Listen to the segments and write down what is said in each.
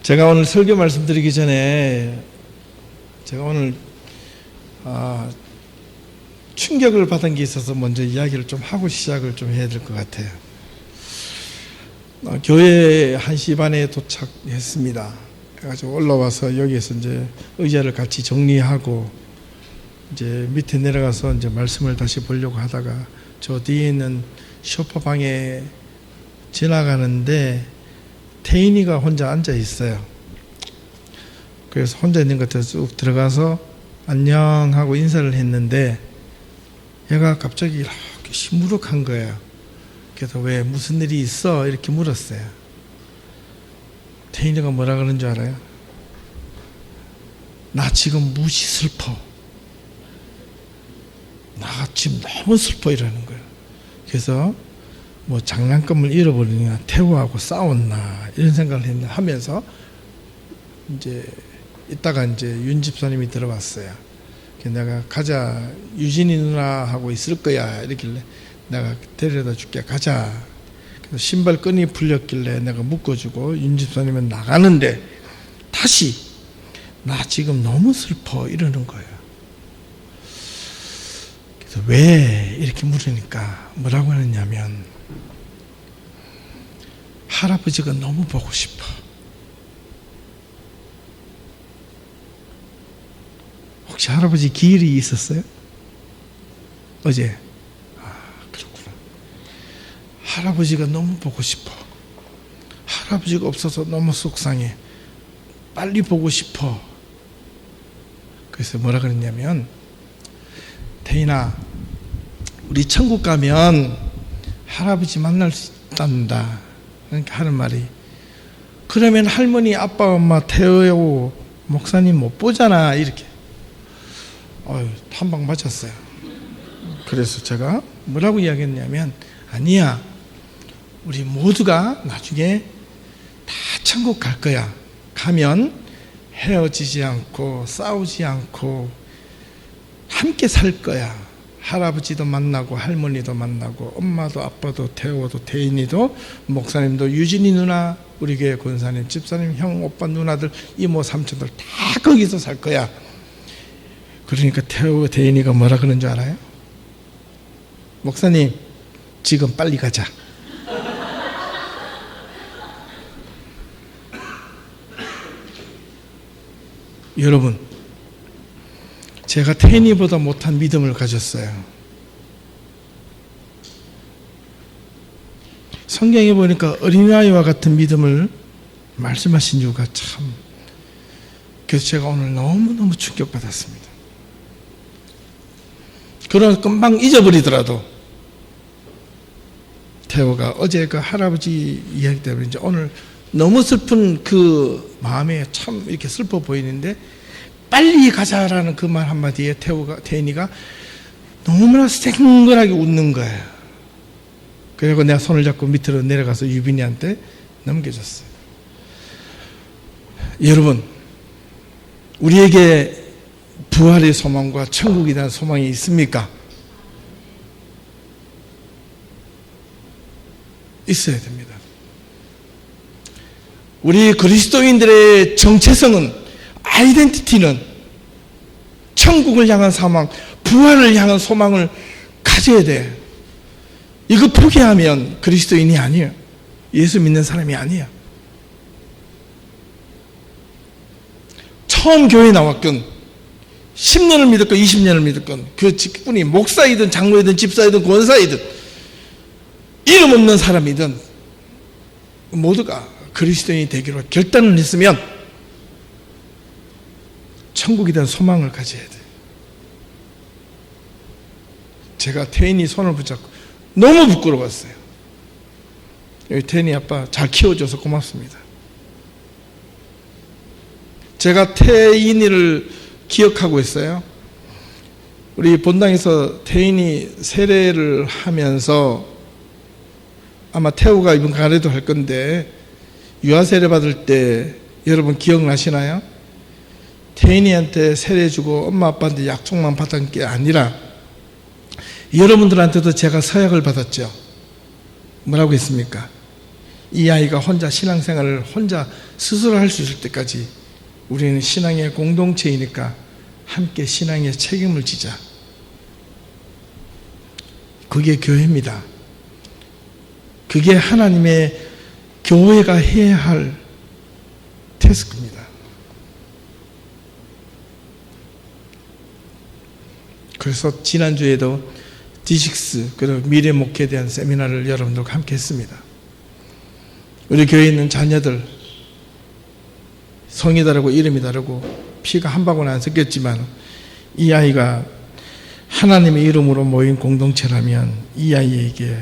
제가 오늘 설교 말씀드리기 전에 제가 오늘 충격을 받은 게 있어서 먼저 이야기를 좀 하고 시작을 좀 해야 될 것 같아요. 교회 1시 반에 도착했습니다. 그래가지고 올라와서 여기에서 이제 의자를 같이 정리하고 이제 밑에 내려가서 이제 말씀을 다시 보려고 하다가 저 뒤에 있는 쇼파방에 지나가는데 태인이가 혼자 앉아 있어요. 그래서 혼자 있는 것 같아서 쭉 들어가서 안녕 하고 인사를 했는데 얘가 갑자기 이렇게 시무룩한 거예요. 그래서 왜 무슨 일이 있어? 이렇게 물었어요. 태인이가 뭐라 그러는 줄 알아요? 나 지금 무지 슬퍼. 나 지금 너무 슬퍼 이러는 거예요. 그래서 뭐 장난감을 잃어버리냐, 태우하고 싸웠나 이런 생각을 하면서 이제 이따가 이제 윤 집사님이 들어왔어요. 내가 가자, 유진이 누나하고 있을 거야 이러길래 내가 데려다 줄게, 가자. 그래서 신발 끈이 풀렸길래 내가 묶어주고 윤 집사님은 나가는데 다시 나 지금 너무 슬퍼 이러는 거예요. 그래서 왜 이렇게 물으니까 뭐라고 하느냐면 할아버지가 너무 보고 싶어. 혹시 할아버지 기일이 있었어요? 어제? 그렇구나. 할아버지가 너무 보고 싶어. 할아버지가 없어서 너무 속상해. 빨리 보고 싶어. 그래서 뭐라 그랬냐면, 태인아, 우리 천국 가면 할아버지 만날 수 있단다. 그러니까 하는 말이, 그러면 할머니, 아빠, 엄마, 태호 목사님 못 보잖아. 이렇게. 한 방 맞았어요. 그래서 제가 뭐라고 이야기했냐면, 아니야, 우리 모두가 나중에 다 천국 갈 거야. 가면 헤어지지 않고 싸우지 않고 함께 살 거야. 할아버지도 만나고 할머니도 만나고 엄마도 아빠도 태호도 태인이도 목사님도 유진이 누나, 우리 교회 권사님, 집사님, 형, 오빠, 누나들, 이모, 삼촌들 다 거기서 살 거야. 그러니까 태호, 태인이가 뭐라 그러는 줄 알아요? 목사님, 지금 빨리 가자. 여러분, 제가 태인이보다 못한 믿음을 가졌어요. 성경에 보니까 어린아이와 같은 믿음을 말씀하신 이유가 참, 그래서 제가 오늘 너무너무 충격받았습니다. 그러나 금방 잊어버리더라도 태호가 어제 그 할아버지 이야기 때문에 이제 오늘 너무 슬픈 그 마음에 참 이렇게 슬퍼 보이는데 빨리 가자라는 그 말 한마디에 태인이가 너무나 생근하게 웃는 거예요. 그리고 내가 손을 잡고 밑으로 내려가서 유빈이한테 넘겨줬어요. 여러분, 우리에게 부활의 소망과 천국에 대한 소망이 있습니까? 있어야 됩니다. 우리 그리스도인들의 정체성은, 아이덴티티는 천국을 향한 소망, 부활을 향한 소망을 가져야 돼. 이거 포기하면 그리스도인이 아니에요. 예수 믿는 사람이 아니에요. 처음 교회 나왔건 10년을 믿었건 20년을 믿었건 그 직분이 목사이든 장로이든 집사이든 권사이든 이름 없는 사람이든 모두가 그리스도인이 되기로 결단을 했으면 천국에 대한 소망을 가져야 돼. 제가 태인이 손을 붙잡고 너무 부끄러웠어요. 여기 태인이 아빠 잘 키워줘서 고맙습니다. 제가 태인이를 기억하고 있어요. 우리 본당에서 태인이 세례를 하면서 아마 태우가 이번 가래도 할 건데 유아 세례 받을 때 여러분 기억나시나요? 태인이한테 세례 주고 엄마 아빠한테 약속만 받은 게 아니라 여러분들한테도 제가 서약을 받았죠. 뭐라고 했습니까? 이 아이가 혼자 신앙생활을 혼자 스스로 할 수 있을 때까지 우리는 신앙의 공동체이니까 함께 신앙의 책임을 지자. 그게 교회입니다. 그게 하나님의 교회가 해야 할 태스크입니다. 그래서 지난주에도 D6 그리고 미래 목회에 대한 세미나를 여러분들과 함께 했습니다. 우리 교회에 있는 자녀들 성이 다르고 이름이 다르고 피가 한 방울 안 섞였지만 이 아이가 하나님의 이름으로 모인 공동체라면 이 아이에게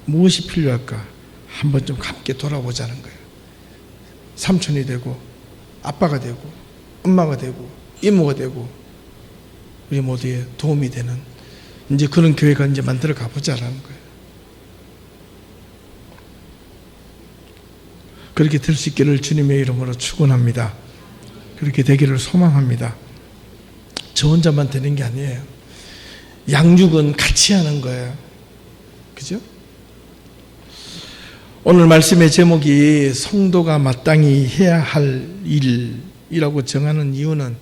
무엇이 필요할까 한번 좀 함께 돌아보자는 거예요. 삼촌이 되고 아빠가 되고 엄마가 되고 이모가 되고 우리 모두에 도움이 되는 이제 그런 교회가 이제 만들어 가보자라는 거예요. 그렇게 될 수 있기를 주님의 이름으로 축원합니다. 그렇게 되기를 소망합니다. 저 혼자만 되는 게 아니에요. 양육은 같이 하는 거예요. 그죠? 오늘 말씀의 제목이 성도가 마땅히 해야 할 일이라고 정하는 이유는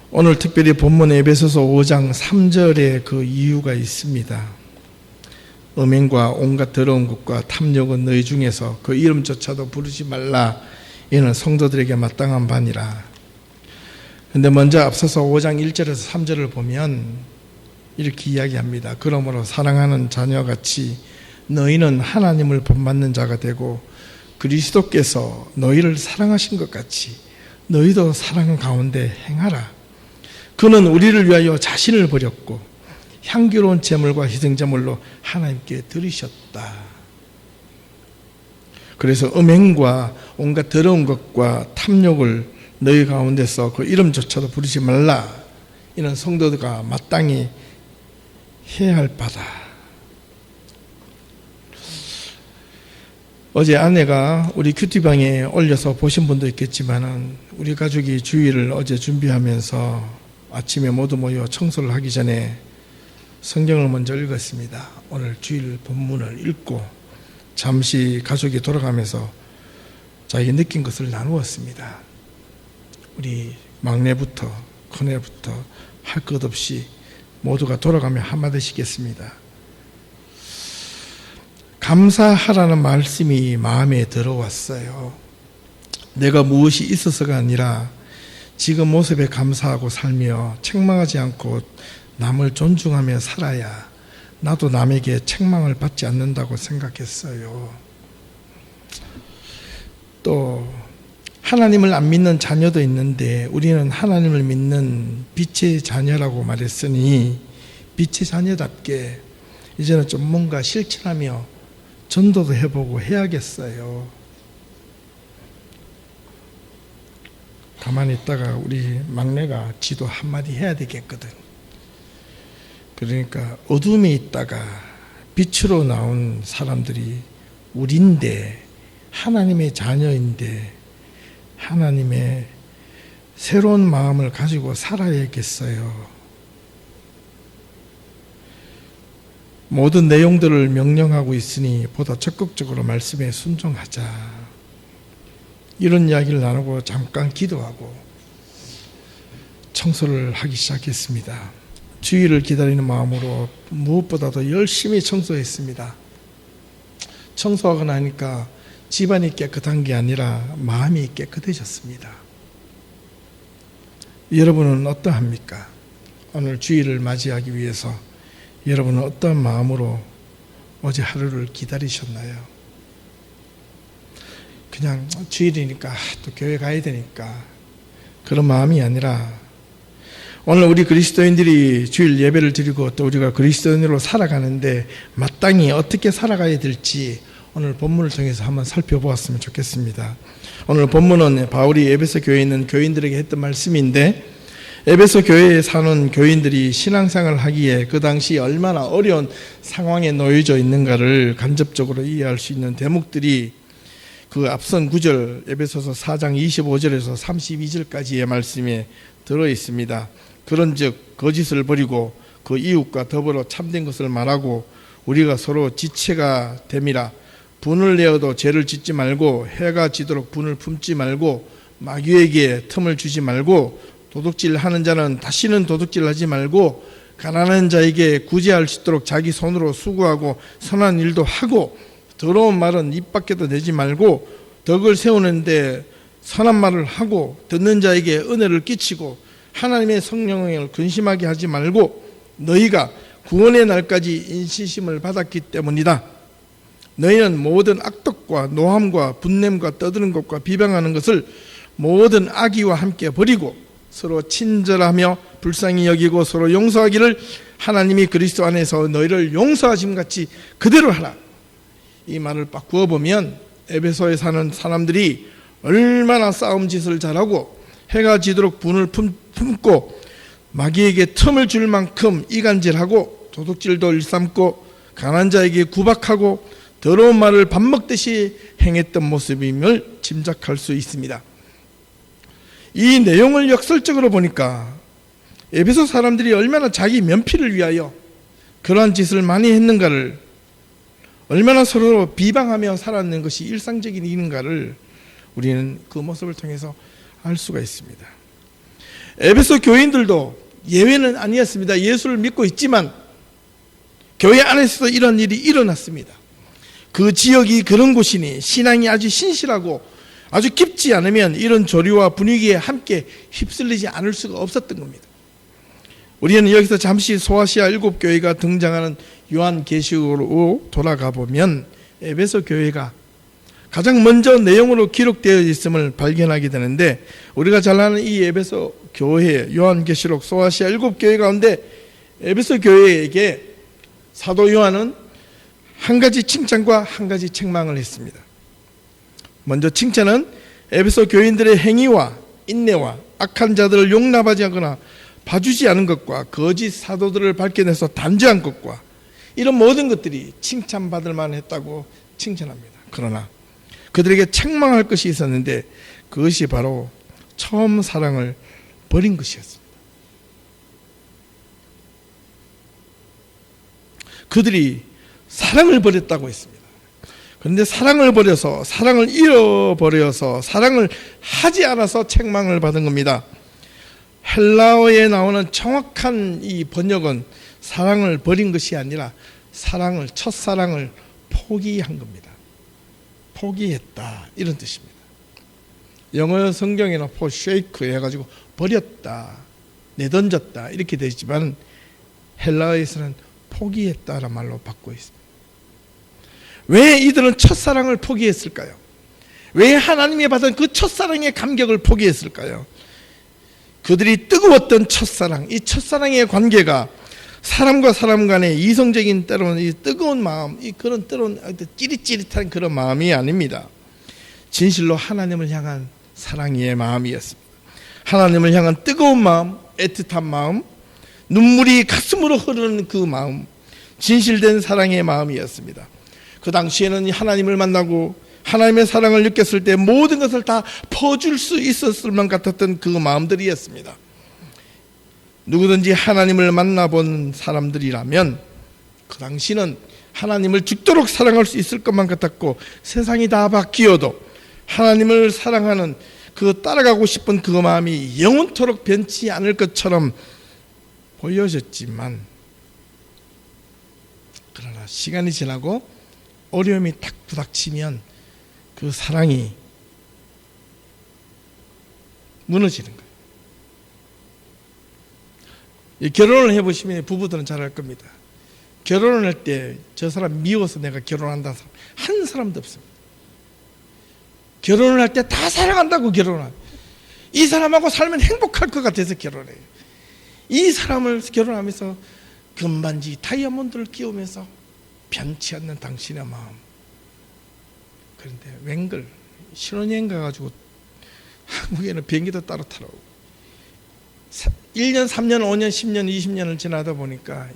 오늘 특별히 본문 에베소서 5장 3절에 그 이유가 있습니다. 음행과 온갖 더러운 것과 탐욕은 너희 중에서 그 이름조차도 부르지 말라. 이는 성도들에게 마땅한 바니라. 그런데 먼저 앞서서 5장 1절에서 3절을 보면 이렇게 이야기합니다. 그러므로 사랑하는 자녀같이 너희는 하나님을 본받는 자가 되고 그리스도께서 너희를 사랑하신 것 같이 너희도 사랑 가운데 행하라. 그는 우리를 위하여 자신을 버렸고 향기로운 제물과 희생제물로 하나님께 드리셨다. 그래서 음행과 온갖 더러운 것과 탐욕을 너희 가운데서 그 이름조차도 부르지 말라. 이는 성도가 마땅히 해야 할 바다. 어제 아내가 우리 큐티방에 올려서 보신 분도 있겠지만은 우리 가족이 주일을 어제 준비하면서 아침에 모두 모여 청소를 하기 전에 성경을 먼저 읽었습니다. 오늘 주일 본문을 읽고 잠시 가족이 돌아가면서 자기 느낀 것을 나누었습니다. 우리 막내부터 큰애부터 할 것 없이 모두가 돌아가며 한마디씩 했습니다. 감사하라는 말씀이 마음에 들어왔어요. 내가 무엇이 있어서가 아니라 지금 모습에 감사하고 살며 책망하지 않고 남을 존중하며 살아야 나도 남에게 책망을 받지 않는다고 생각했어요. 또 하나님을 안 믿는 자녀도 있는데 우리는 하나님을 믿는 빛의 자녀라고 말했으니 빛의 자녀답게 이제는 좀 뭔가 실천하며 전도도 해보고 해야겠어요. 가만히 있다가 우리 막내가 지도 한마디 해야 되겠거든. 그러니까 어둠에 있다가 빛으로 나온 사람들이 우린데 하나님의 자녀인데 하나님의 새로운 마음을 가지고 살아야겠어요. 모든 내용들을 명령하고 있으니 보다 적극적으로 말씀에 순종하자. 이런 이야기를 나누고 잠깐 기도하고 청소를 하기 시작했습니다. 주일을 기다리는 마음으로 무엇보다도 열심히 청소했습니다. 청소하고 나니까 집안이 깨끗한 게 아니라 마음이 깨끗해졌습니다. 여러분은 어떠합니까? 오늘 주일을 맞이하기 위해서 여러분은 어떤 마음으로 어제 하루를 기다리셨나요? 그냥 주일이니까 또 교회 가야 되니까 그런 마음이 아니라 오늘 우리 그리스도인들이 주일 예배를 드리고 또 우리가 그리스도인으로 살아가는데 마땅히 어떻게 살아가야 될지 오늘 본문을 통해서 한번 살펴보았으면 좋겠습니다. 오늘 본문은 바울이 에베소 교회에 있는 교인들에게 했던 말씀인데 에베소 교회에 사는 교인들이 신앙생활을 하기에 그 당시 얼마나 어려운 상황에 놓여져 있는가를 간접적으로 이해할 수 있는 대목들이 그 앞선 구절 에베소서 4장 25절에서 32절까지의 말씀에 들어 있습니다. 그런즉 거짓을 버리고 그 이웃과 더불어 참된 것을 말하고 우리가 서로 지체가 됨이라 분을 내어도 죄를 짓지 말고 해가 지도록 분을 품지 말고 마귀에게 틈을 주지 말고 도둑질하는 자는 다시는 도둑질하지 말고 가난한 자에게 구제할 수 있도록 자기 손으로 수고하고 선한 일도 하고 더러운 말은 입 밖에도 내지 말고 덕을 세우는데 선한 말을 하고 듣는 자에게 은혜를 끼치고 하나님의 성령을 근심하게 하지 말고 너희가 구원의 날까지 인치심을 받았기 때문이다. 너희는 모든 악독과 노함과 분냄과 떠드는 것과 비방하는 것을 모든 악의와 함께 버리고 서로 친절하며 불쌍히 여기고 서로 용서하기를 하나님이 그리스도 안에서 너희를 용서하심 같이 그대로 하라. 이 말을 바꾸어 보면 에베소에 사는 사람들이 얼마나 싸움짓을 잘하고 해가 지도록 분을 품고 마귀에게 틈을 줄 만큼 이간질하고 도둑질도 일삼고 가난한 자에게 구박하고 더러운 말을 밥 먹듯이 행했던 모습임을 짐작할 수 있습니다. 이 내용을 역설적으로 보니까 에베소 사람들이 얼마나 자기 면피를 위하여 그러한 짓을 많이 했는가를, 얼마나 서로 비방하며 살았는 것이 일상적인 일인가를 우리는 그 모습을 통해서 알 수가 있습니다. 에베소 교인들도 예외는 아니었습니다. 예수를 믿고 있지만 교회 안에서도 이런 일이 일어났습니다. 그 지역이 그런 곳이니 신앙이 아주 신실하고 아주 깊지 않으면 이런 조류와 분위기에 함께 휩쓸리지 않을 수가 없었던 겁니다. 우리는 여기서 잠시 소아시아 7교회가 등장하는 요한계시록으로 돌아가 보면 에베소 교회가 가장 먼저 내용으로 기록되어 있음을 발견하게 되는데, 우리가 잘 아는 이 에베소 교회, 요한계시록 소아시아 7교회 가운데 에베소 교회에게 사도 요한은 한 가지 칭찬과 한 가지 책망을 했습니다. 먼저 칭찬은 에베소 교인들의 행위와 인내와 악한 자들을 용납하지 않거나 봐주지 않은 것과 거짓 사도들을 밝혀내서 단죄한 것과 이런 모든 것들이 칭찬받을 만했다고 칭찬합니다. 그러나 그들에게 책망할 것이 있었는데 그것이 바로 처음 사랑을 버린 것이었습니다. 그들이 사랑을 버렸다고 했습니다. 그런데 사랑을 버려서, 사랑을 잃어버려서, 사랑을 하지 않아서 책망을 받은 겁니다. 헬라어에 나오는 정확한 이 번역은 사랑을 버린 것이 아니라 첫사랑을 포기한 겁니다. 포기했다, 이런 뜻입니다. 영어 성경에는 forsake 해가지고 버렸다, 내던졌다 이렇게 되지만 헬라어에서는 포기했다라는 말로 바꾸어 있습니다. 왜 이들은 첫사랑을 포기했을까요? 왜 하나님이 받은 그 첫사랑의 감격을 포기했을까요? 그들이 뜨거웠던 첫사랑, 이 첫사랑의 관계가 사람과 사람 간의 이성적인 때로는 이 뜨거운 마음, 이 그런 때로는 찌릿찌릿한 그런 마음이 아닙니다. 진실로 하나님을 향한 사랑의 마음이었습니다. 하나님을 향한 뜨거운 마음, 애틋한 마음, 눈물이 가슴으로 흐르는 그 마음, 진실된 사랑의 마음이었습니다. 그 당시에는 하나님을 만나고 하나님의 사랑을 느꼈을 때 모든 것을 다 퍼줄 수 있었을 만 같았던 그 마음들이었습니다. 누구든지 하나님을 만나본 사람들이라면 그 당시는 하나님을 죽도록 사랑할 수 있을 것만 같았고, 세상이 다 바뀌어도 하나님을 사랑하는 그 따라가고 싶은 그 마음이 영원토록 변치 않을 것처럼 보여졌지만, 그러나 시간이 지나고 어려움이 딱 부닥치면 그 사랑이 무너지는 거예요. 결혼을 해보시면 부부들은 잘 알 겁니다. 결혼을 할 때 저 사람 미워서 내가 결혼한다는 사람 한 사람도 없습니다. 결혼을 할 때 다 사랑한다고 결혼해요. 이 사람하고 살면 행복할 것 같아서 결혼해요. 이 사람을 결혼하면서 금반지 다이아몬드를 끼우면서 변치 않는 당신의 마음. 그런데 웬걸 신혼여행 가가지고 한국에는 비행기도 따로 타러 오고 1년, 3년, 5년, 10년, 20년을 지나다 보니까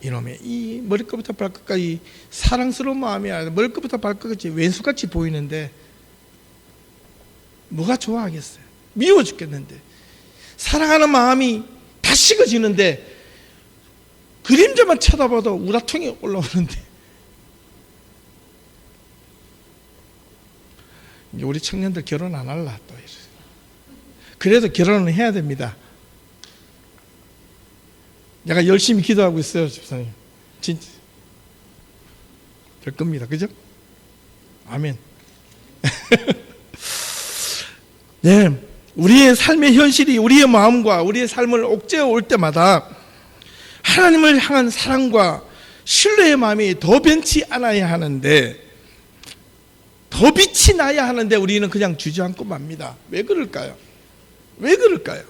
이놈의 이 머리끝부터 발끝까지 사랑스러운 마음이 아니라 머리끝부터 발끝까지 왼수같이 보이는데 뭐가 좋아하겠어요? 미워 죽겠는데, 사랑하는 마음이 다 식어지는데 그림자만 쳐다봐도 우라통이 올라오는데 우리 청년들 결혼 안 할라 또 이래. 그래도 결혼은 해야 됩니다. 내가 열심히 기도하고 있어요, 집사님. 진짜 될 겁니다. 그죠? 아멘. 네, 우리의 삶의 현실이 우리의 마음과 우리의 삶을 옥죄어 올 때마다 하나님을 향한 사랑과 신뢰의 마음이 더 변치 않아야 하는데, 더 빛이 나야 하는데 우리는 그냥 주저앉고 맙니다. 왜 그럴까요? 왜 그럴까요?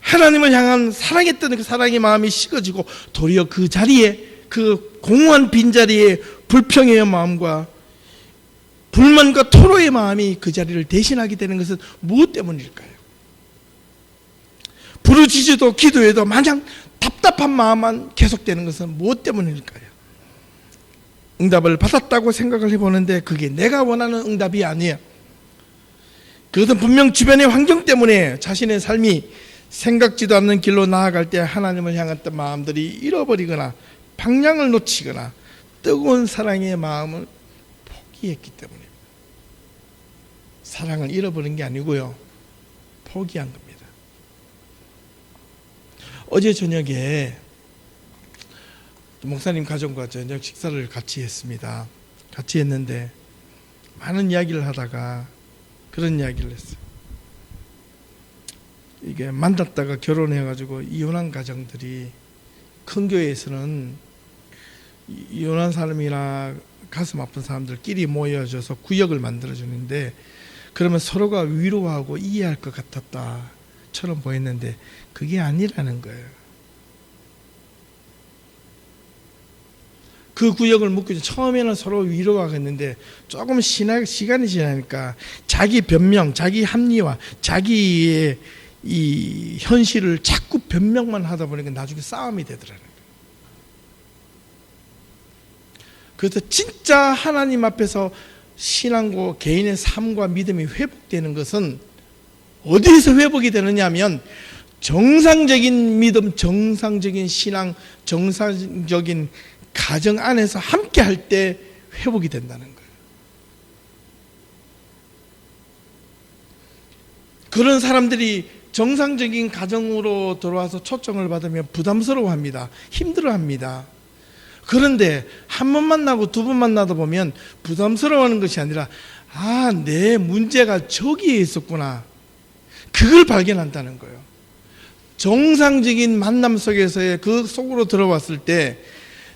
하나님을 향한 사랑했던 그 사랑의 마음이 식어지고 도리어 그 자리에, 그 공허한 빈자리에 불평의 마음과 불만과 토로의 마음이 그 자리를 대신하게 되는 것은 무엇 때문일까요? 부르짖어도 기도해도 마냥 답답한 마음만 계속되는 것은 무엇 때문일까요? 응답을 받았다고 생각을 해보는데 그게 내가 원하는 응답이 아니에요. 그것은 분명 주변의 환경 때문에 자신의 삶이 생각지도 않는 길로 나아갈 때 하나님을 향했던 마음들이 잃어버리거나 방향을 놓치거나 뜨거운 사랑의 마음을 포기했기 때문입니다. 사랑을 잃어버린 게 아니고요, 포기한 겁니다. 어제 저녁에 목사님 가정과 저녁 식사를 같이 했습니다. 같이 했는데 많은 이야기를 하다가 그런 이야기를 했어요. 이게 만났다가 결혼해가지고 이혼한 가정들이 큰 교회에서는 이혼한 사람이나 가슴 아픈 사람들끼리 모여져서 구역을 만들어주는데, 그러면 서로가 위로하고 이해할 것 같았다처럼 보였는데 그게 아니라는 거예요. 그 구역을 묶기 전 처음에는 서로 위로하겠는데 조금 시간이 지나니까 자기 변명, 자기 합리화, 자기의 이 현실을 자꾸 변명만 하다 보니까 나중에 싸움이 되더라고요. 그래서 진짜 하나님 앞에서 신앙과 개인의 삶과 믿음이 회복되는 것은 어디에서 회복이 되느냐 하면 정상적인 믿음, 정상적인 신앙, 정상적인 가정 안에서 함께 할 때 회복이 된다는 거예요. 그런 사람들이 정상적인 가정으로 들어와서 초청을 받으면 부담스러워합니다. 힘들어합니다. 그런데 한 번 만나고 두 번 만나다 보면 부담스러워하는 것이 아니라 내 문제가 저기에 있었구나, 그걸 발견한다는 거예요. 정상적인 만남 속에서의 그 속으로 들어왔을 때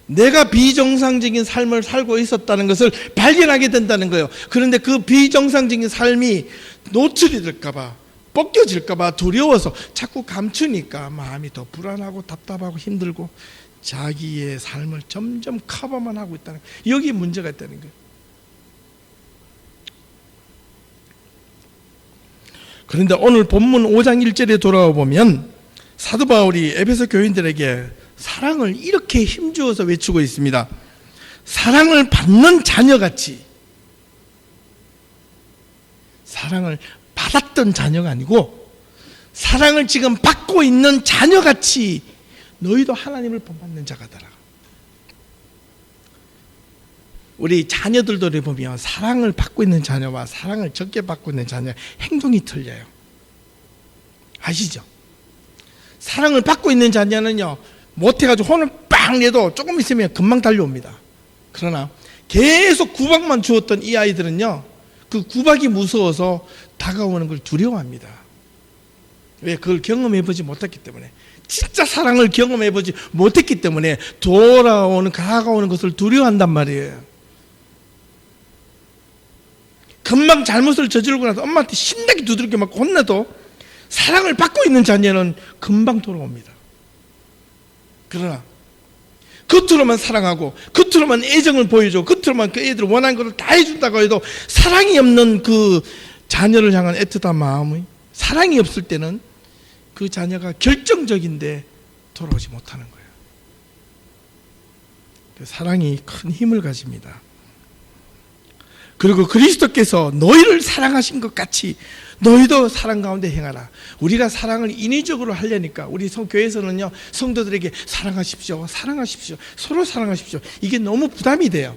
내가 비정상적인 삶을 살고 있었다는 것을 발견하게 된다는 거예요. 그런데 그 비정상적인 삶이 노출이 될까봐, 벗겨질까봐 두려워서 자꾸 감추니까 마음이 더 불안하고 답답하고 힘들고 자기의 삶을 점점 커버만 하고 있다는 거예요. 여기에 문제가 있다는 거예요. 그런데 오늘 본문 5장 1절에 돌아와 보면 사도 바울이 에베소 교인들에게 사랑을 이렇게 힘주어서 외치고 있습니다. 사랑을 받는 자녀같이, 사랑을 받았던 자녀가 아니고 사랑을 지금 받고 있는 자녀같이 너희도 하나님을 본받는 자가 되라. 우리 자녀들도 보면 사랑을 받고 있는 자녀와 사랑을 적게 받고 있는 자녀 행동이 틀려요. 아시죠? 사랑을 받고 있는 자녀는요, 못해가지고 혼을 빵 내도 조금 있으면 금방 달려옵니다. 그러나 계속 구박만 주었던 이 아이들은요, 그 구박이 무서워서 다가오는 걸 두려워합니다. 왜? 그걸 경험해보지 못했기 때문에, 진짜 사랑을 경험해보지 못했기 때문에 다가오는 것을 두려워한단 말이에요. 금방 잘못을 저지르고 나서 엄마한테 신나게 두들겨 맞고 혼내도 사랑을 받고 있는 자녀는 금방 돌아옵니다. 그러나 겉으로만 사랑하고 겉으로만 애정을 보여주고 겉으로만 그 애들 원하는 것을 다 해준다고 해도 사랑이 없는 그 자녀를 향한 애틋한 마음이, 사랑이 없을 때는 그 자녀가 결정적인데 돌아오지 못하는 거예요. 사랑이 큰 힘을 가집니다. 그리고 그리스도께서 너희를 사랑하신 것 같이 너희도 사랑 가운데 행하라. 우리가 사랑을 인위적으로 하려니까 우리 교회에서는요, 성도들에게 사랑하십시오, 사랑하십시오, 서로 사랑하십시오, 이게 너무 부담이 돼요.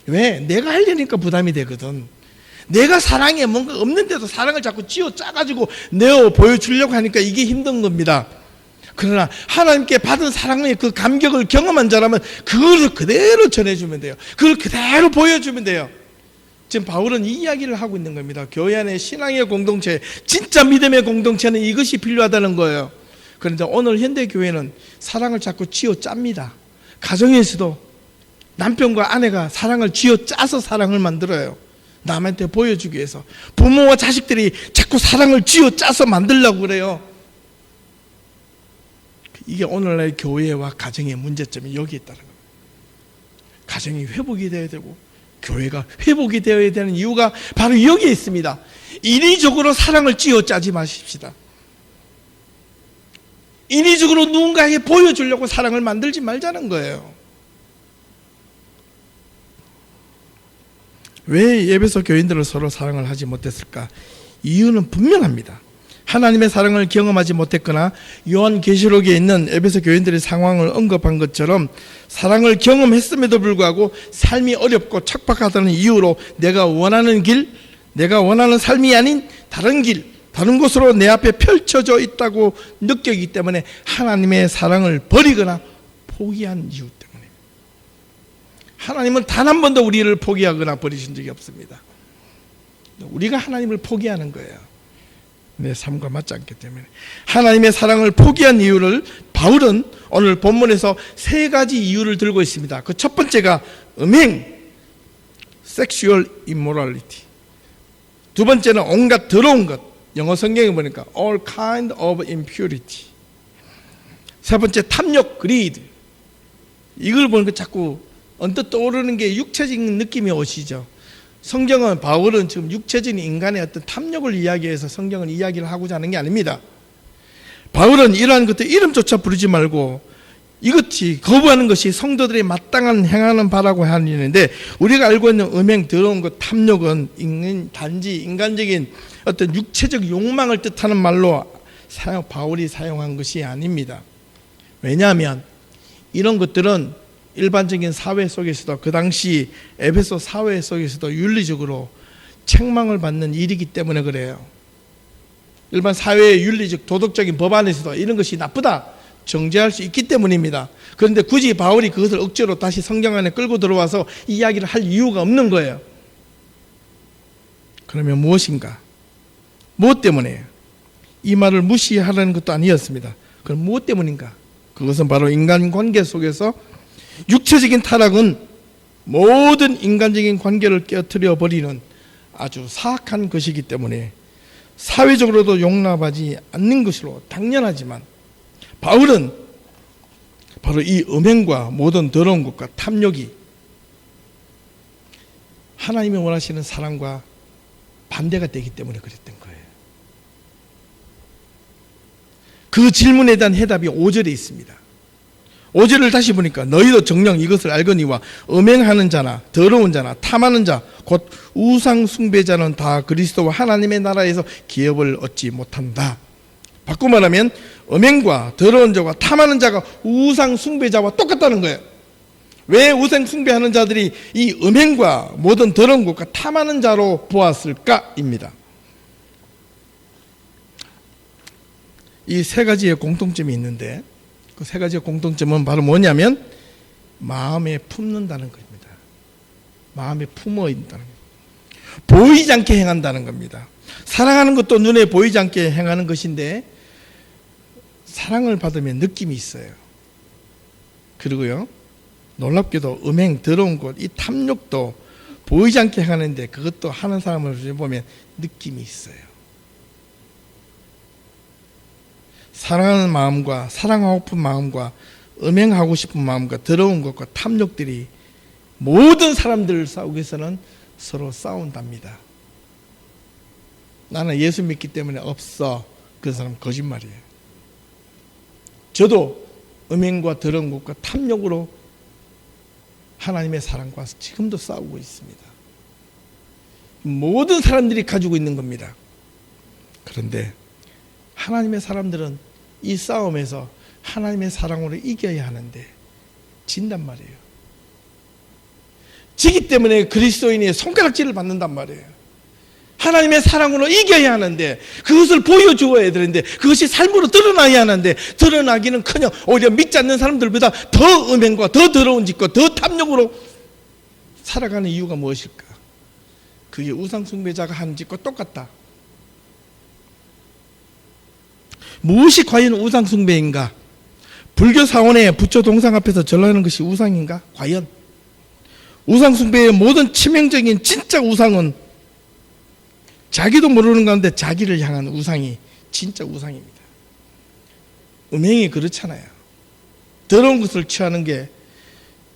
왜? 내가 하려니까 부담이 되거든. 내가 사랑에 뭔가 없는데도 사랑을 자꾸 쥐어 짜가지고 내어 보여주려고 하니까 이게 힘든 겁니다. 그러나 하나님께 받은 사랑의 그 감격을 경험한 자라면 그걸 그대로 전해주면 돼요. 그걸 그대로 보여주면 돼요. 지금 바울은 이 이야기를 하고 있는 겁니다. 교회 안에 신앙의 공동체, 진짜 믿음의 공동체는 이것이 필요하다는 거예요. 그런데 오늘 현대교회는 사랑을 자꾸 쥐어 짭니다. 가정에서도 남편과 아내가 사랑을 쥐어 짜서 사랑을 만들어요. 남한테 보여주기 위해서. 부모와 자식들이 자꾸 사랑을 쥐어 짜서 만들려고 그래요. 이게 오늘날 교회와 가정의 문제점이 여기 있다는 겁니다. 가정이 회복이 되어야 되고 교회가 회복이 되어야 되는 이유가 바로 여기에 있습니다. 인위적으로 사랑을 쥐어 짜지 마십시다. 인위적으로 누군가에게 보여주려고 사랑을 만들지 말자는 거예요. 왜 에베소 교인들은 서로 사랑을 하지 못했을까? 이유는 분명합니다. 하나님의 사랑을 경험하지 못했거나 요한계시록에 있는 에베소 교인들의 상황을 언급한 것처럼 사랑을 경험했음에도 불구하고 삶이 어렵고 척박하다는 이유로 내가 원하는 길, 내가 원하는 삶이 아닌 다른 길, 다른 곳으로 내 앞에 펼쳐져 있다고 느끼기 때문에 하나님의 사랑을 버리거나 포기한 이유 때문에. 하나님은 단 한 번도 우리를 포기하거나 버리신 적이 없습니다. 우리가 하나님을 포기하는 거예요. 내 삶과 맞지 않기 때문에. 하나님의 사랑을 포기한 이유를 바울은 오늘 본문에서 세 가지 이유를 들고 있습니다. 그 첫 번째가 음행, sexual immorality. 두 번째는 온갖 더러운 것, 영어 성경에 보니까 all kind of impurity. 세 번째 탐욕, greed. 이걸 보니까 자꾸 언뜻 떠오르는 게 육체적인 느낌이 오시죠. 성경은, 바울은 지금 육체적인 인간의 어떤 탐욕을 이야기해서 성경은 이야기를 하고자 하는 게 아닙니다. 바울은 이러한 것들 이름조차 부르지 말고 이것이 거부하는 것이 성도들이 마땅한 행하는 바라고 하는데, 우리가 알고 있는 음행, 더러운 것, 탐욕은 단지 인간적인 어떤 육체적 욕망을 뜻하는 말로 바울이 사용한 것이 아닙니다. 왜냐하면 이런 것들은 일반적인 사회 속에서도, 그 당시 에베소 사회 속에서도 윤리적으로 책망을 받는 일이기 때문에 그래요. 일반 사회의 윤리적 도덕적인 법안에서도 이런 것이 나쁘다 정죄할 수 있기 때문입니다. 그런데 굳이 바울이 그것을 억지로 다시 성경 안에 끌고 들어와서 이야기를 할 이유가 없는 거예요. 그러면 무엇인가? 무엇 때문에? 이 말을 무시하라는 것도 아니었습니다. 그럼 무엇 때문인가? 그것은 바로 인간관계 속에서 육체적인 타락은 모든 인간적인 관계를 깨뜨려 버리는 아주 사악한 것이기 때문에 사회적으로도 용납하지 않는 것으로 당연하지만, 바울은 바로 이 음행과 모든 더러운 것과 탐욕이 하나님이 원하시는 사랑과 반대가 되기 때문에 그랬던 거예요. 그 질문에 대한 해답이 5절에 있습니다. 5절을 다시 보니까 너희도 정녕 이것을 알거니와 음행하는 자나 더러운 자나 탐하는 자 곧 우상 숭배자는 다 그리스도와 하나님의 나라에서 기업을 얻지 못한다. 바꿔 말하면 음행과 더러운 자와 탐하는 자가 우상 숭배자와 똑같다는 거예요. 왜 우상 숭배하는 자들이 이 음행과 모든 더러운 것과 탐하는 자로 보았을까입니다. 이 세 가지의 공통점이 있는데, 그 세 가지의 공통점은 바로 뭐냐면 마음에 품는다는 겁니다. 마음에 품어 있다는 겁니다. 보이지 않게 행한다는 겁니다. 사랑하는 것도 눈에 보이지 않게 행하는 것인데, 사랑을 받으면 느낌이 있어요. 그리고요, 놀랍게도 음행, 더러운 것, 이 탐욕도 보이지 않게 행하는데 그것도 하는 사람을 보면 느낌이 있어요. 사랑하는 마음과 사랑하고픈 마음과 음행하고 싶은 마음과 더러운 것과 탐욕들이 모든 사람들 싸우기에서는 서로 싸운답니다. 나는 예수 믿기 때문에 없어. 그 사람 거짓말이에요. 저도 음행과 더러운 것과 탐욕으로 하나님의 사랑과 지금도 싸우고 있습니다. 모든 사람들이 가지고 있는 겁니다. 그런데 하나님의 사람들은 이 싸움에서 하나님의 사랑으로 이겨야 하는데 진단 말이에요. 지기 때문에 그리스도인이 손가락질을 받는단 말이에요. 하나님의 사랑으로 이겨야 하는데, 그것을 보여주어야 되는데, 그것이 삶으로 드러나야 하는데, 드러나기는커녕 오히려 믿지 않는 사람들보다 더 음행과 더 더러운 짓과 더 탐욕으로 살아가는 이유가 무엇일까? 그게 우상숭배자가 하는 짓과 똑같다. 무엇이 과연 우상숭배인가? 불교 사원의 부처 동상 앞에서 절하는 것이 우상인가? 과연? 우상숭배의 모든 치명적인 진짜 우상은 자기도 모르는 가운데 자기를 향한 우상이 진짜 우상입니다. 음행이 그렇잖아요. 더러운 것을 취하는 게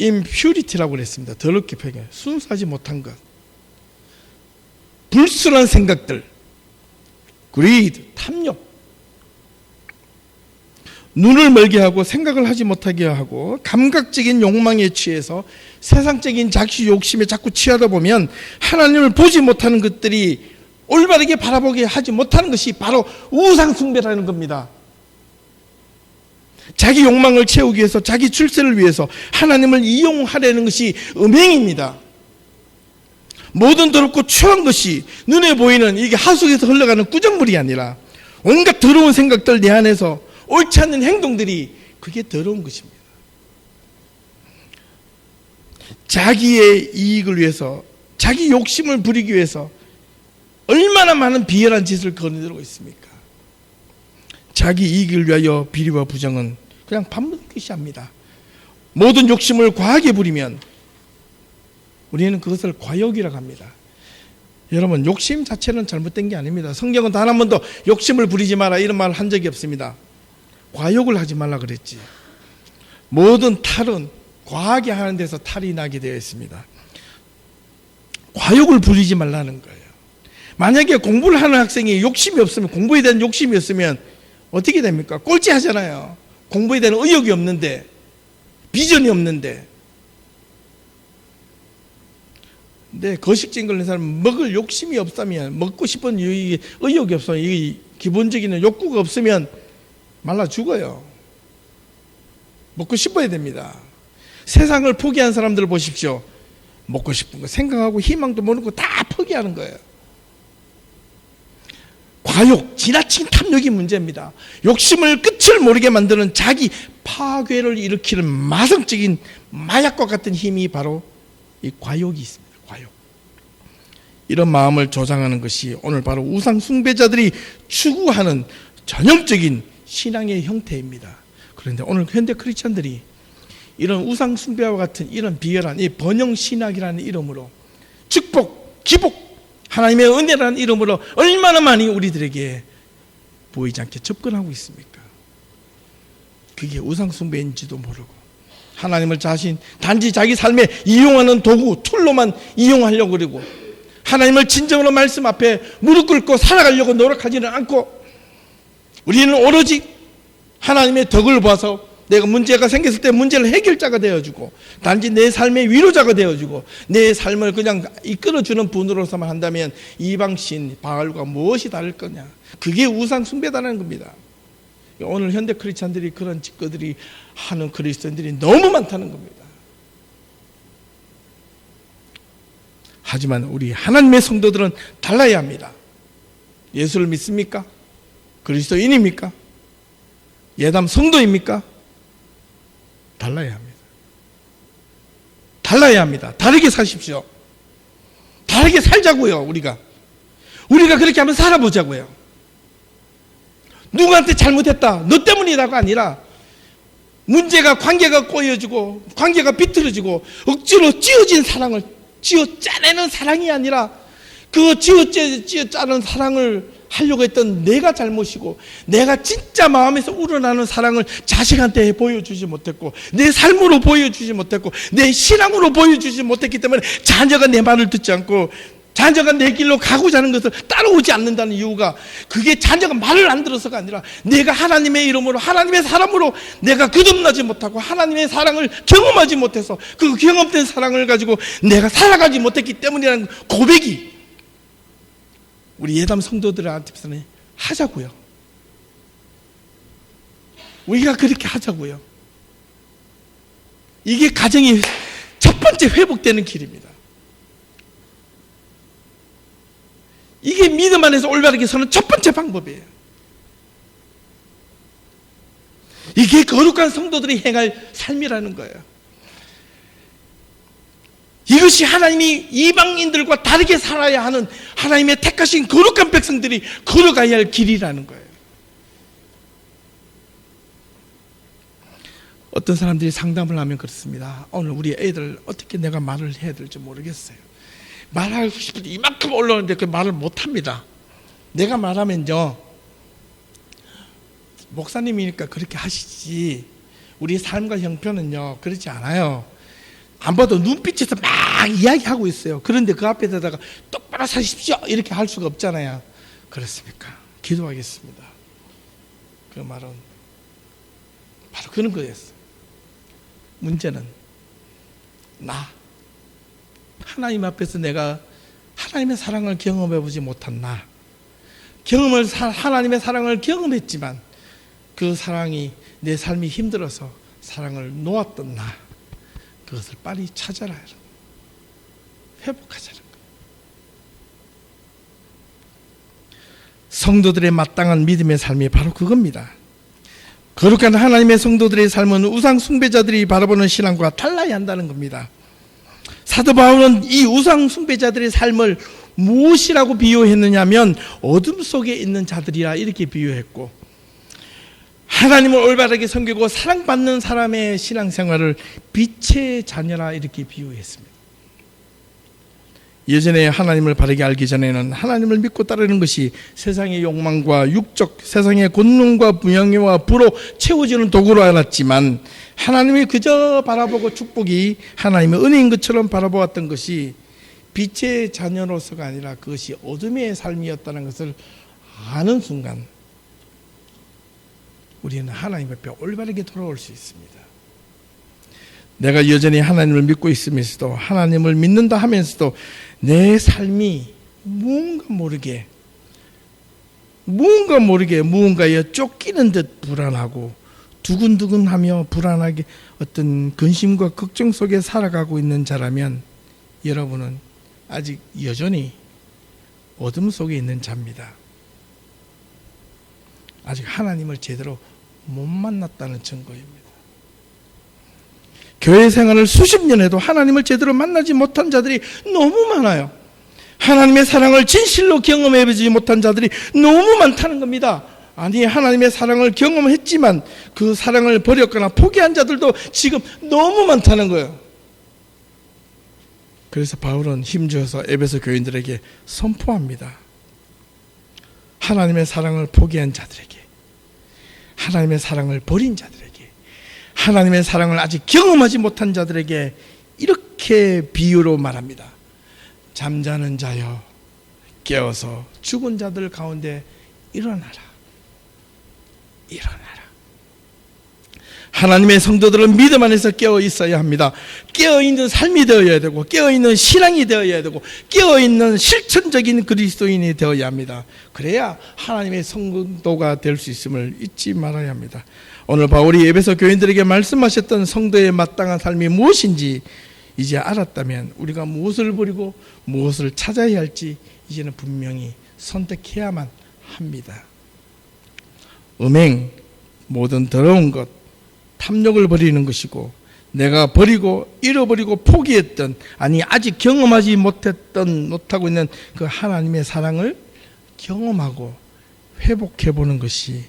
impurity라고 그랬습니다. 더럽게 표현해. 순수하지 못한 것. 불순한 생각들. greed, 탐욕. 눈을 멀게 하고 생각을 하지 못하게 하고 감각적인 욕망에 취해서 세상적인 자기 욕심에 자꾸 취하다 보면 하나님을 보지 못하는 것들이 올바르게 바라보게 하지 못하는 것이 바로 우상숭배라는 겁니다. 자기 욕망을 채우기 위해서, 자기 출세를 위해서 하나님을 이용하려는 것이 음행입니다. 모든 더럽고 추한 것이 눈에 보이는 이게 하속에서 흘러가는 꾸정물이 아니라 온갖 더러운 생각들 내 안에서 옳지 않는 행동들이, 그게 더러운 것입니다. 자기의 이익을 위해서, 자기 욕심을 부리기 위해서 얼마나 많은 비열한 짓을 거느리고 있습니까? 자기 이익을 위하여 비리와 부정은 그냥 반복듯이 합니다. 모든 욕심을 과하게 부리면 우리는 그것을 과욕이라고 합니다. 여러분, 욕심 자체는 잘못된 게 아닙니다. 성경은 단 한 번도 욕심을 부리지 마라 이런 말을 한 적이 없습니다. 과욕을 하지 말라 그랬지. 모든 탈은 과하게 하는 데서 탈이 나게 되어 있습니다. 과욕을 부리지 말라는 거예요. 만약에 공부를 하는 학생이 욕심이 없으면, 공부에 대한 욕심이 없으면 어떻게 됩니까? 꼴찌하잖아요. 공부에 대한 의욕이 없는데, 비전이 없는데. 근데 거식증 걸린 사람은 먹을 욕심이 없다면, 먹고 싶은 의욕이 없으면, 이 기본적인 욕구가 없으면 말라 죽어요. 먹고 싶어야 됩니다. 세상을 포기한 사람들을 보십시오. 먹고 싶은 거 생각하고 희망도 모르고 다 포기하는 거예요. 과욕, 지나친 탐욕이 문제입니다. 욕심을 끝을 모르게 만드는 자기 파괴를 일으키는 마성적인 마약과 같은 힘이 바로 이 과욕이 있습니다. 과욕. 이런 마음을 조장하는 것이 오늘 바로 우상 숭배자들이 추구하는 전형적인 신앙의 형태입니다. 그런데 오늘 현대 크리스천들이 이런 우상 숭배와 같은 이런 비열한 이 번영 신학이라는 이름으로 축복, 기복, 하나님의 은혜라는 이름으로 얼마나 많이 우리들에게 보이지 않게 접근하고 있습니까? 그게 우상 숭배인지도 모르고 하나님을 단지 자기 삶에 이용하는 도구, 툴로만 이용하려고 그러고 하나님을 진정으로 말씀 앞에 무릎 꿇고 살아가려고 노력하지는 않고 우리는 오로지 하나님의 덕을 봐서 내가 문제가 생겼을 때 문제를 해결자가 되어주고 단지 내 삶의 위로자가 되어주고 내 삶을 그냥 이끌어주는 분으로서만 한다면 이방신 바알과 무엇이 다를 거냐. 그게 우상 숭배다는 겁니다. 오늘 현대 크리스천들이 그런 짓거들이 하는 그리스도인들이 너무 많다는 겁니다. 하지만 우리 하나님의 성도들은 달라야 합니다. 예수를 믿습니까? 그리스도인입니까? 예담 성도입니까? 달라야 합니다. 달라야 합니다. 다르게 사십시오. 다르게 살자고요. 우리가 그렇게 한번 살아보자고요. 누구한테 잘못했다, 너 때문이라가 아니라 문제가, 관계가 꼬여지고 관계가 비틀어지고 억지로 찌어진 사랑을 찌어 짜내는 사랑이 아니라 그 찌어 짜는 사랑을 하려고 했던 내가 잘못이고 내가 진짜 마음에서 우러나는 사랑을 자식한테 보여주지 못했고 내 삶으로 보여주지 못했고 내 신앙으로 보여주지 못했기 때문에 자녀가 내 말을 듣지 않고 자녀가 내 길로 가고자 하는 것을 따라오지 않는다는 이유가 그게 자녀가 말을 안 들어서가 아니라 내가 하나님의 이름으로 하나님의 사람으로 내가 거듭나지 못하고 하나님의 사랑을 경험하지 못해서 그 경험된 사랑을 가지고 내가 살아가지 못했기 때문이라는 고백이 우리 예담 성도들한테서는 하자고요. 우리가 그렇게 하자고요. 이게 가정이 첫 번째 회복되는 길입니다. 이게 믿음 안에서 올바르게 서는 첫 번째 방법이에요. 이게 거룩한 성도들이 행할 삶이라는 거예요. 이것이 하나님이 이방인들과 다르게 살아야 하는 하나님의 택하신 거룩한 백성들이 걸어가야 할 길이라는 거예요. 어떤 사람들이 상담을 하면 그렇습니다. 오늘 우리 애들 어떻게 내가 말을 해야 될지 모르겠어요. 말하고 싶은데 이만큼 올라오는데 그 말을 못합니다. 내가 말하면요, 목사님이니까 그렇게 하시지 우리 삶과 형편은요 그렇지 않아요. 안 봐도 눈빛에서 막 이야기하고 있어요. 그런데 그 앞에다가 똑바로 사십시오 이렇게 할 수가 없잖아요. 그렇습니까? 기도하겠습니다. 그 말은 바로 그런 거였어요. 문제는 하나님 앞에서 내가 하나님의 사랑을 경험해보지 못한 하나님의 사랑을 경험했지만 그 사랑이 내 삶이 힘들어서 사랑을 놓았던 그것을 빨리 찾아라, 회복하자는 거예요. 성도들의 마땅한 믿음의 삶이 바로 그겁니다. 거룩한 하나님의 성도들의 삶은 우상 숭배자들이 바라보는 신앙과 달라야 한다는 겁니다. 사도 바울은 이 우상 숭배자들의 삶을 무엇이라고 비유했느냐면 어둠 속에 있는 자들이라 이렇게 비유했고, 하나님을 올바르게 섬기고 사랑받는 사람의 신앙생활을 빛의 자녀라 이렇게 비유했습니다. 예전에 하나님을 바르게 알기 전에는 하나님을 믿고 따르는 것이 세상의 욕망과 육적, 세상의 권능과 부영예와 부로 채워지는 도구로 알았지만, 하나님이 그저 바라보고 축복이 하나님의 은혜인 것처럼 바라보았던 것이 빛의 자녀로서가 아니라 그것이 어둠의 삶이었다는 것을 아는 순간 우리는 하나님 앞에 올바르게 돌아올 수 있습니다. 내가 여전히 하나님을 믿고 있으면서도, 하나님을 믿는다 하면서도 내 삶이 무언가 모르게 무언가에 쫓기는 듯 불안하고 두근두근하며 불안하게 어떤 근심과 걱정 속에 살아가고 있는 자라면 여러분은 아직 여전히 어둠 속에 있는 자입니다. 아직 하나님을 제대로 못 만났다는 증거입니다. 교회 생활을 수십 년 해도 하나님을 제대로 만나지 못한 자들이 너무 많아요. 하나님의 사랑을 진실로 경험해보지 못한 자들이 너무 많다는 겁니다. 아니, 하나님의 사랑을 경험했지만 그 사랑을 버렸거나 포기한 자들도 지금 너무 많다는 거예요. 그래서 바울은 힘주어서 에베소 교인들에게 선포합니다. 하나님의 사랑을 포기한 자들에게, 하나님의 사랑을 버린 자들에게, 하나님의 사랑을 아직 경험하지 못한 자들에게 이렇게 비유로 말합니다. 잠자는 자여 깨어서 죽은 자들 가운데 일어나라. 하나님의 성도들은 믿음 안에서 깨어 있어야 합니다. 깨어있는 삶이 되어야 되고, 깨어있는 신앙이 되어야 되고, 깨어있는 실천적인 그리스도인이 되어야 합니다. 그래야 하나님의 성도가 될 수 있음을 잊지 말아야 합니다. 오늘 바울이 에베소 교인들에게 말씀하셨던 성도의 마땅한 삶이 무엇인지 이제 알았다면 우리가 무엇을 버리고 무엇을 찾아야 할지 이제는 분명히 선택해야만 합니다. 음행, 모든 더러운 것, 탐욕을 버리는 것이고, 내가 버리고 잃어버리고 포기했던, 아니 아직 경험하지 못하고 있는 그 하나님의 사랑을 경험하고 회복해보는 것이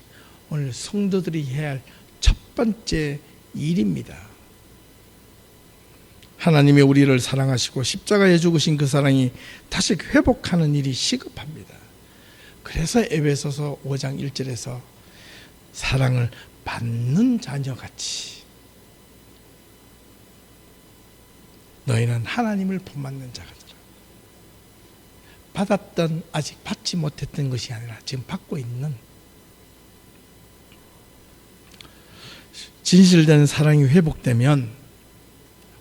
오늘 성도들이 해야 할 첫 번째 일입니다. 하나님이 우리를 사랑하시고 십자가에 죽으신 그 사랑이 다시 회복하는 일이 시급합니다. 그래서 에베소서 5장 1절에서 사랑을 받는 자녀같이 너희는 하나님을 본받는 자가 되라. 받았던, 아직 받지 못했던 것이 아니라 지금 받고 있는 진실된 사랑이 회복되면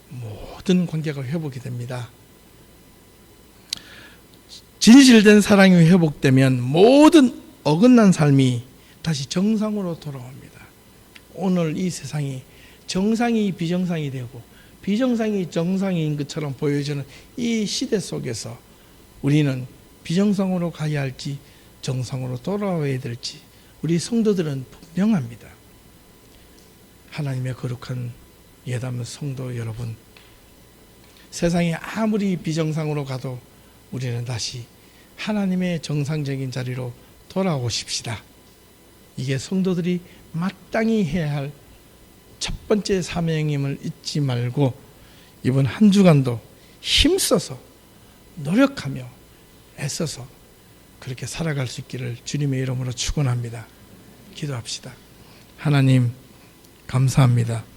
모든 관계가 회복이 됩니다. 진실된 사랑이 회복되면 모든 어긋난 삶이 다시 정상으로 돌아옵니다. 오늘 이 세상이 정상이 비정상이 되고 비정상이 정상인 것처럼 보여지는 이 시대 속에서 우리는 비정상으로 가야 할지 정상으로 돌아와야 될지 우리 성도들은 분명합니다. 하나님의 거룩한 예담 성도 여러분, 세상이 아무리 비정상으로 가도 우리는 다시 하나님의 정상적인 자리로 돌아오십시다. 이게 성도들이 마땅히 해야 할 첫 번째 사명임을 잊지 말고 이번 한 주간도 힘써서 노력하며 애써서 그렇게 살아갈 수 있기를 주님의 이름으로 축원합니다. 기도합시다. 하나님 감사합니다.